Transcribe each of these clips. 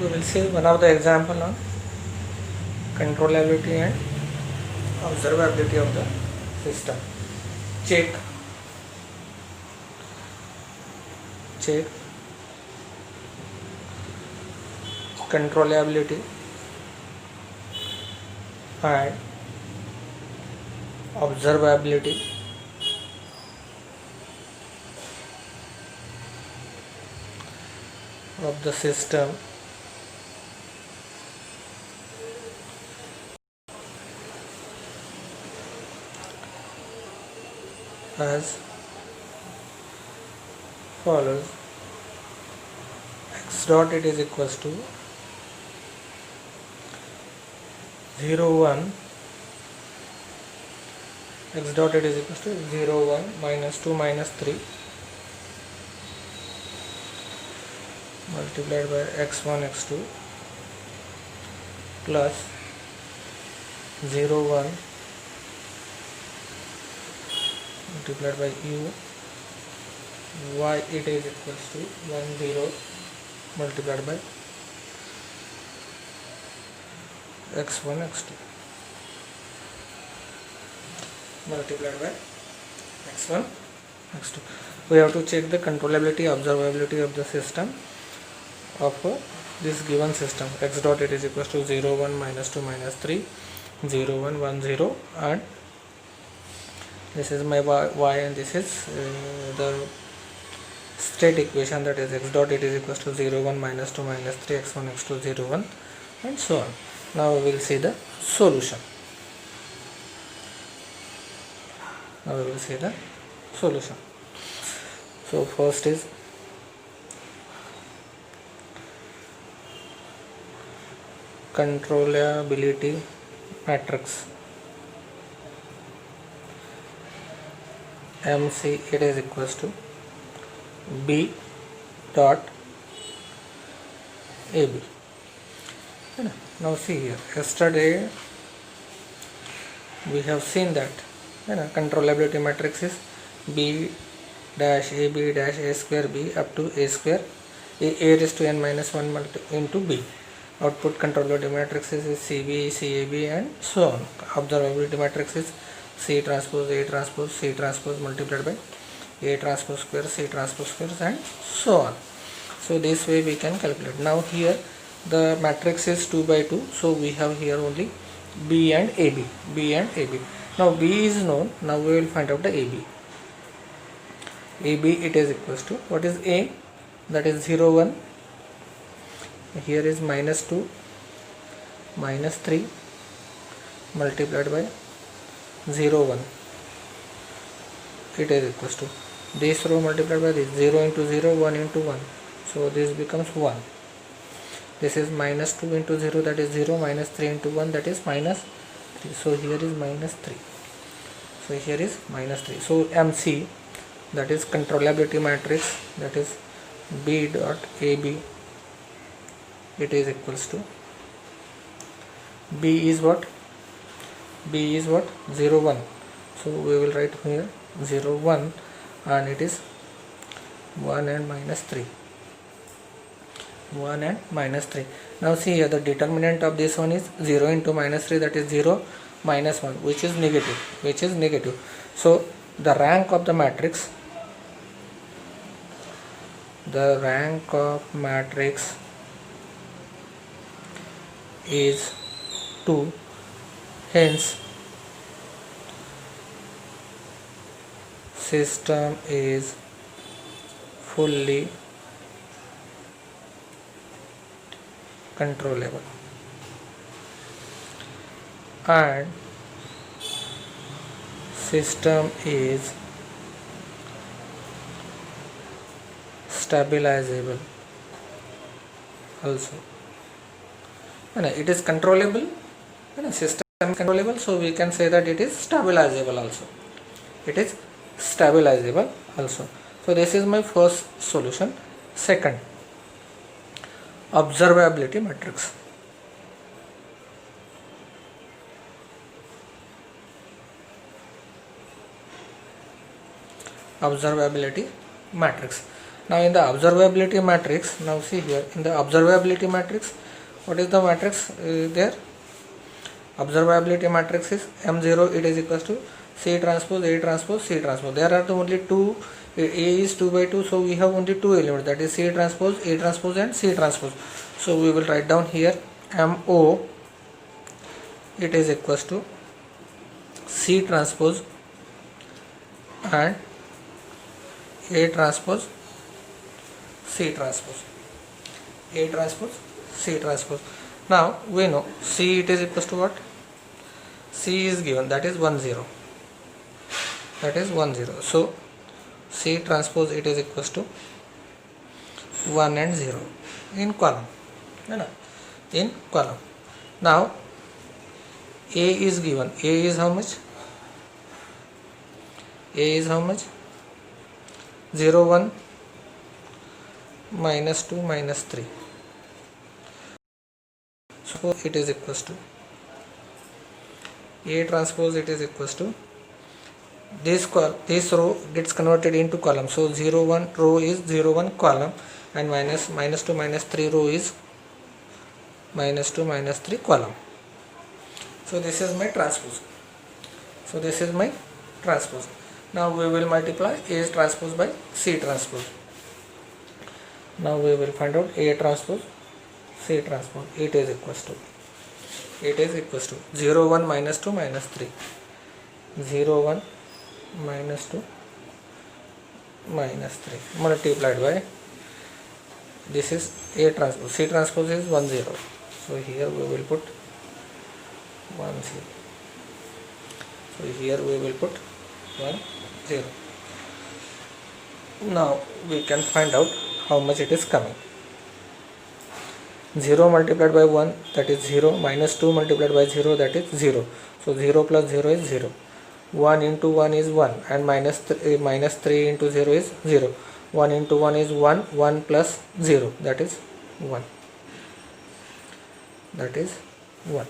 we will see one of the example on controllability and observability of the system. Check controllability and observability of the system as follows. X dot it is equals to 0 1, x dot it is equals to 0 1 minus 2 minus 3 multiplied by x1 x2 plus 0 1 multiplied by u y it is equals to 1 0 multiplied by x1 x2 multiplied by x1 x2. We have to check the controllability observability of the system of this given system. X dot it is equals to 0 1 minus 2 minus 3 0 1 1 0, and this is my y and this is the state equation, that is x dot it is equals to 0 1 minus 2 minus 3 x1 x2 0 1 and so on. Now we will see the solution. So first is controllability matrix. MC it is equals to B dot AB. Now see here, yesterday we have seen that controllability matrix is B dash AB dash A square B up to A square A raised to n minus 1 into B. Output controllability matrix is CB, CAB and so on. Observability matrix is C transpose A transpose C transpose multiplied by A transpose square C transpose square and so on. So this way we can calculate. Now here the matrix is 2 by 2, so we have here only B and AB. Now B is known, now we will find out the AB. AB it is equals to, what is A? That is 0 1. Here is minus 2 minus 3 multiplied by 0 1. It is equals to this row multiplied by this, 0 into 0 1 into 1, so this becomes 1. This is minus 2 into 0, that is 0, minus 3 into 1, that is minus 3. So here is minus 3. So MC, that is controllability matrix, that is B dot AB, it is equals to B is what? 0 1. So we will write here 0 1 and it is 1 and minus 3. Now see here, the determinant of this one is 0 into minus 3, that is 0 minus 1, which is negative. So the rank of matrix is 2, hence system is fully controllable and system is stabilizable also. It is controllable, system is controllable, so we can say that it is stabilizable also. So this is my first solution. Second, observability matrix. Observability matrix. Now in the observability matrix, now see here in the observability matrix, what is the matrix there? Observability matrix is M0, it is equals to C transpose A transpose C transpose. There are the only two, A is 2 by 2, so we have only two elements, that is C transpose, A transpose and C transpose. So we will write down here MO, it is equals to C transpose and A transpose C transpose. A transpose C transpose. Now we know C it is equals to what? C is given, that is 1 0. That is 1 0. So C transpose it is equals to 1 and 0 in column. In column. Now A is given. A is how much? A is how much? 0 1 minus 2 minus 3. So it is equals to A transpose, it is equals to this row gets converted into column. So 0 1 row is 0 1 column, and minus 2 minus 3 row is minus 2 minus 3 column. So this is my transpose. So this is my transpose. Now we will multiply A transpose by C transpose. Now we will find out A transpose C transpose. It is equals to 0 1 minus 2 minus 3. 0 1 minus 2 minus 3 multiplied by, this is A transpose. C transpose is 1 0. So here we will put 1 0. So here we will put 1 0. Now we can find out how much it is coming. 0 multiplied by 1, that is 0, minus 2 multiplied by 0, that is 0. So 0 plus 0 is 0. 1 into 1 is 1, and minus 3 into 0 is 0. 1 into 1 is 1, 1 plus 0, that is 1. That is 1.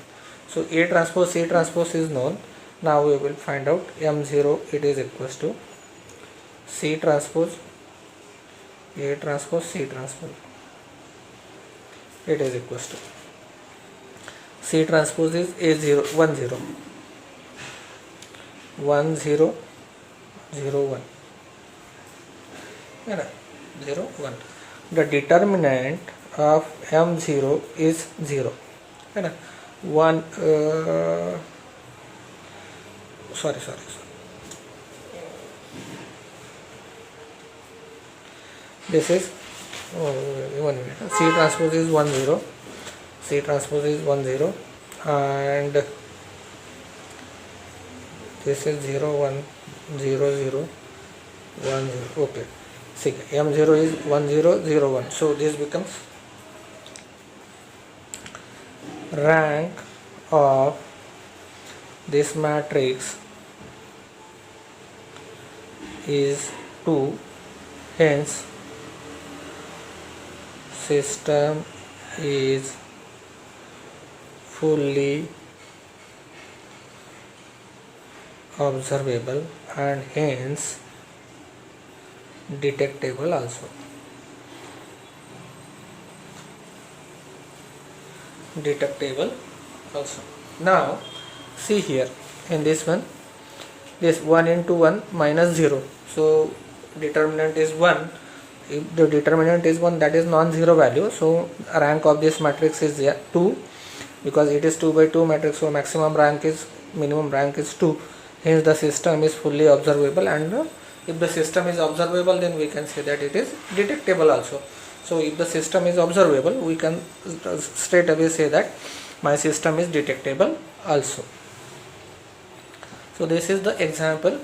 So A transpose C transpose is known. Now we will find out M0, it is equals to C transpose A transpose C transpose. It is equals to C transpose is A0 1 0 1 0 0 1 0 1. The determinant of M0 is 0. 1 sorry. This is 1 minute. C transpose is 1 0. C transpose is 1 0, and this is 0 1 0 0 1 0. Okay. See, M0 is 1 0 0 1. So this becomes rank of this matrix is 2, hence system is fully observable and hence detectable also. Now see here in this one, this 1 into 1 minus 0. So determinant is 1. If the determinant is 1, that is non-zero value. So rank of this matrix is 2, because it is 2 by 2 matrix. So minimum rank is 2. Hence the system is fully observable, and if the system is observable, then we can say that it is detectable also. So if the system is observable, we can straight away say that my system is detectable also. So this is the example